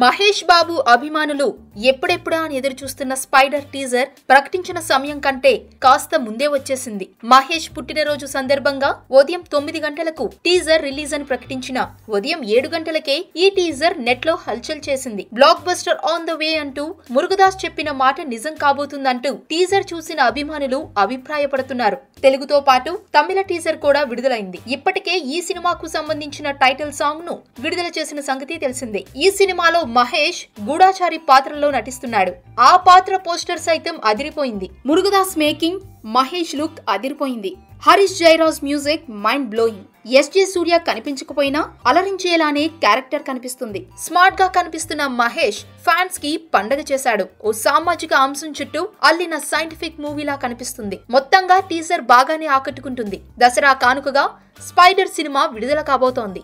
మహేష్ బాబు అభిమానులు ఎప్పుడెప్పుడా అని ఎదురు చూస్తున్న స్పైడర్ టీజర్ ప్రకటించిన సమయం కంటే కాస్త ముందే వచ్చేసింది. మహేష్ పుట్టినరోజు సందర్భంగా ఉదయం 9 గంటలకు టీజర్ రిలీజ్ అని ప్రకటించిన ఉదయం 7 గంటలకే ఈ టీజర్ నెట్ లో హల్చల్ చేసింది. Block buster on the way అంటూ మురుగదాస్ చెప్పిన మాట నిజం కాబోతుందంటూ టీజర్ చూసిన అభిమానులు అభిప్రాయపడుతున్నారు. తెలుగుతో పాటు తమిళ టీజర్ కూడా విడుదలైంది. ఇప్పటికే ఈ సినిమాకు సంబంధించిన టైటిల్ సాంగ్ ను విడుదల చేసిన సంగతి తెలిసిందే. ఈ సినిమాలో మహేష్ గూఢాచారి పాత్రలో నటిస్తున్నాడు. ఆ పాత్ర పోస్టర్ సైతం అదిరిపోయింది. మురుగదాస్ మేకింగ్, మహేష్ లుక్ అదిరిపోయింది. Harris Jayaraj music mind blowing. SJ Surya కనిపించకపోయినా అలరించేలానే క్యారెక్టర్ కనిపిస్తుంది. స్మార్ట్ గా కనిపిస్తున్న మహేష్ ఫ్యాన్స్ కి పండగ చేశాడు. ఓ సామాజిక అంశం చుట్టూ అల్లిన సైంటిఫిక్ మూవీలా కనిపిస్తుంది. మొత్తంగా టీజర్ బాగానే ఆకట్టుకుంటుంది. దసరా కానుకగా స్పైడర్ సినిమా విడుదల కాబోతోంది.